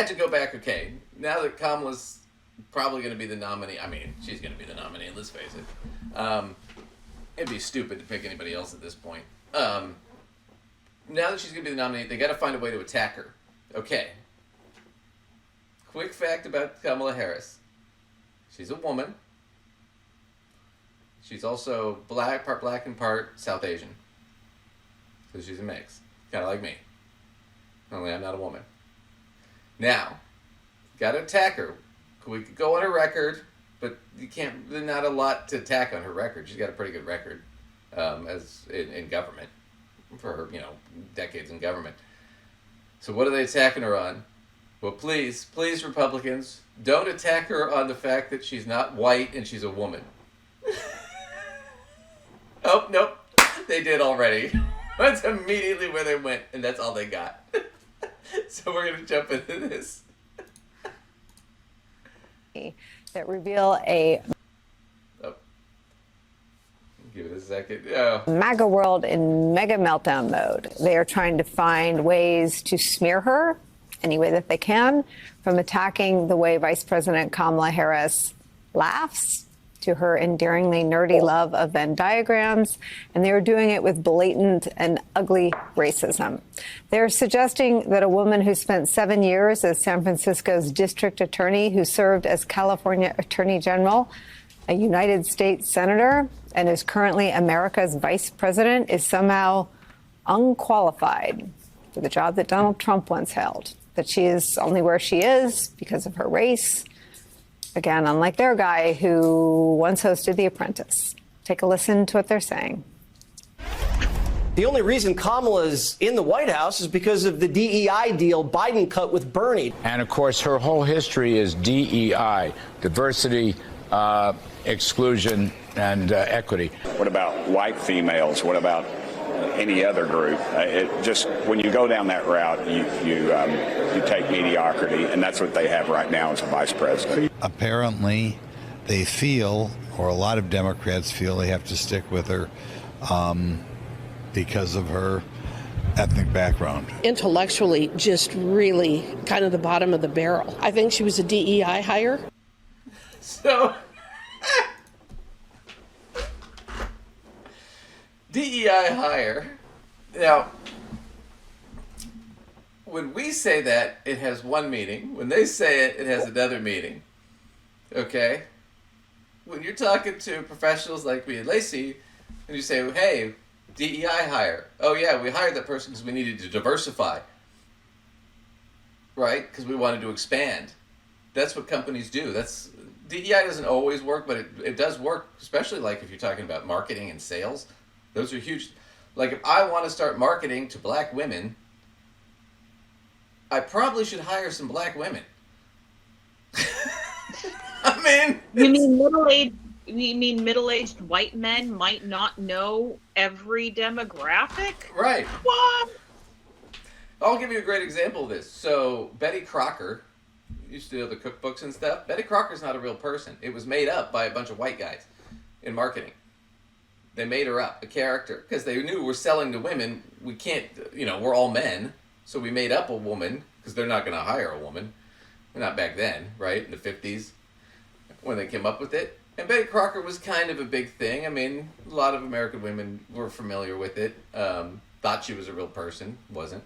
had to go back, okay, now that Kamala's probably going to be the nominee, I mean, she's going to be the nominee, let's face it. It'd be stupid to pick anybody else at this point. Now that she's going to be the nominee, they got to find a way to attack her. Okay. Quick fact about Kamala Harris. She's a woman. She's also part black and part South Asian. So she's a mix. Kind of like me. Only I'm not a woman. Now, got to attack her. We could go on her record, but you can't. There's not a lot to attack on her record. She's got a pretty good record, as in government, for her, decades in government. So what are they attacking her on? Well, please, Republicans, don't attack her on the fact that she's not white and she's a woman. Oh, nope, they did already. That's immediately where they went, and that's all they got. So we're gonna jump into this. That reveal a give it a second. Oh. MAGA world in mega meltdown mode. They are trying to find ways to smear her any way that they can, from attacking the way Vice President Kamala Harris laughs to her endearingly nerdy love of Venn diagrams, and they are doing it with blatant and ugly racism. They're suggesting that a woman who spent 7 years as San Francisco's district attorney, who served as California Attorney General, a United States senator, and is currently America's vice president, is somehow unqualified for the job that Donald Trump once held, that she is only where she is because of her race. Again, unlike their guy who once hosted The Apprentice. Take a listen to what they're saying. The only reason Kamala's in the White House is because of the DEI deal Biden cut with Bernie. And, of course, her whole history is DEI, diversity, exclusion, and equity. What about white females? What about any other group? When you go down that route, you take mediocrity, and that's what they have right now as a vice president. Apparently, they feel, or a lot of Democrats feel, they have to stick with her because of her ethnic background. Intellectually, just really kind of the bottom of the barrel. I think she was a DEI hire. So, DEI hire. Now, when we say that, it has one meaning. When they say it, it has another meaning. Okay? When you're talking to professionals like me and Lacey, and you say, hey, DEI hire. Oh, yeah, we hired that person because we needed to diversify. Right? Because we wanted to expand. That's what companies do. DEI doesn't always work, but it does work, especially like if you're talking about marketing and sales. Those are huge. Like, if I want to start marketing to black women, I probably should hire some black women. I mean, you mean middle-aged white men might not know every demographic? Right. What? I'll give you a great example of this. So Betty Crocker used to do the cookbooks and stuff. Betty Crocker's not a real person. It was made up by a bunch of white guys in marketing. They made her up, a character, because they knew we're selling to women. We can't, we're all men, so we made up a woman, because they're not going to hire a woman. Not back then, right, in the 50s, when they came up with it. And Betty Crocker was kind of a big thing. I mean, a lot of American women were familiar with it, thought she was a real person, wasn't.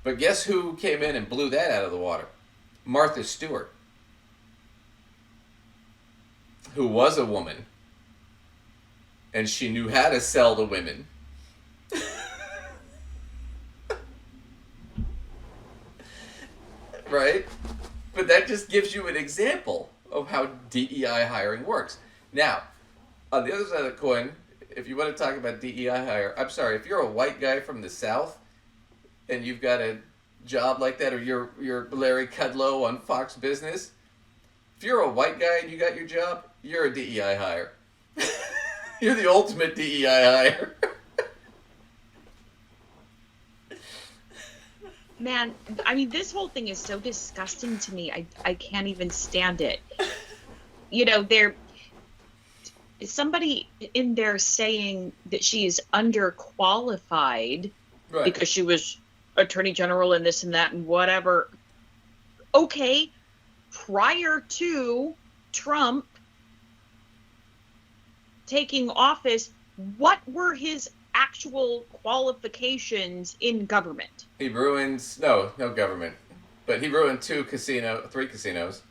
But guess who came in and blew that out of the water? Martha Stewart, who was a woman. And she knew how to sell to women. Right? But that just gives you an example of how DEI hiring works. Now, on the other side of the coin, if you want to talk about DEI hire, I'm sorry, if you're a white guy from the South and you've got a job like that, or you're Larry Kudlow on Fox Business, if you're a white guy and you got your job, you're a DEI hire. You're the ultimate DEI hire. Man, I mean, this whole thing is so disgusting to me. I can't even stand it. There is somebody in there saying that she is underqualified, right, because she was attorney general and this and that and whatever. Okay, prior to Trump taking office, what were his actual qualifications in government? He ruined no government, but he ruined three casinos,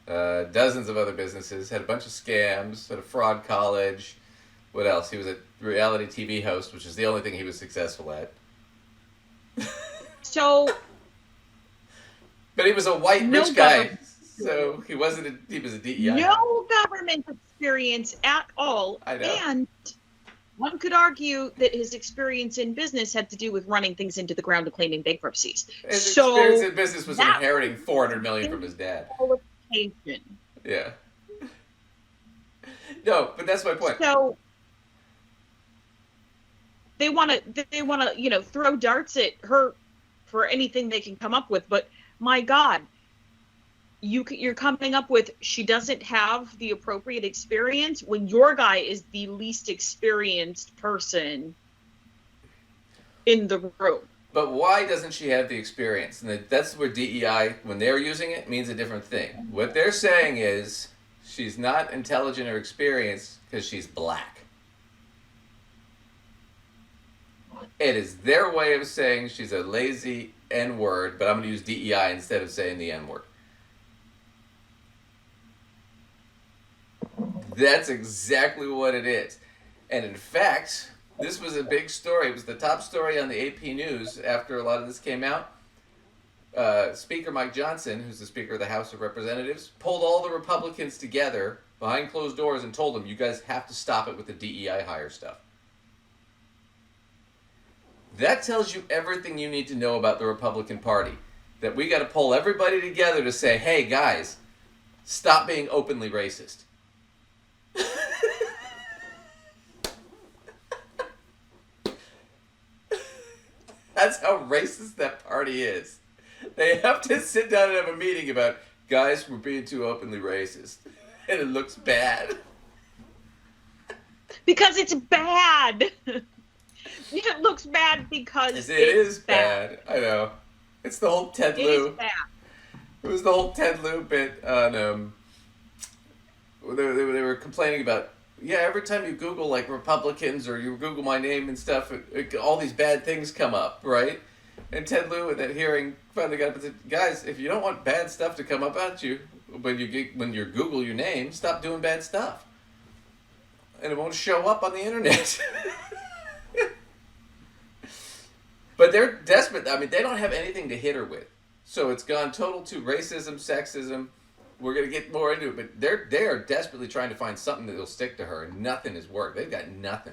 dozens of other businesses, had a bunch of scams, had a fraud college. What else? He was a reality TV host, which is the only thing he was successful at. So, but he was a white No rich guy, government. so he wasn't. He was a DEI. no government experience at all. I know. And one could argue that his experience in business had to do with running things into the ground and claiming bankruptcies. His So experience in business was that inheriting $400 million from his dad. qualification. Yeah. No, but that's my point. So they want to throw darts at her for anything they can come up with, but my God, you're coming up with she doesn't have the appropriate experience when your guy is the least experienced person in the room. But why doesn't she have the experience? And that's where DEI, when they're using it, means a different thing. What they're saying is she's not intelligent or experienced because she's black. It is their way of saying she's a lazy N-word, but I'm going to use DEI instead of saying the N-word. That's exactly what it is. And in fact, this was a big story. It was the top story on the AP News after a lot of this came out. Speaker Mike Johnson, who's the Speaker of the House of Representatives, pulled all the Republicans together behind closed doors and told them, you guys have to stop it with the DEI hire stuff. That tells you everything you need to know about the Republican Party. That we got to pull everybody together to say, hey, guys, stop being openly racist. That's how racist that party is. They have to sit down and have a meeting about, guys, we're being too openly racist. And it looks bad. Because it's bad. It looks bad because It is bad. I know. It's the whole Ted It Lieu. is bad. It was the whole Ted Lieu bit on. They were complaining about. Yeah, every time you Google like Republicans or you Google my name and stuff, all these bad things come up, right? And Ted Lieu at that hearing finally got up and said, "Guys, if you don't want bad stuff to come up at you when you Google your name, stop doing bad stuff, and it won't show up on the internet." But they're desperate. I mean, they don't have anything to hit her with. So it's gone total to racism, sexism. We're going to get more into it. But they are desperately trying to find something that will stick to her. And nothing has worked. They've got nothing.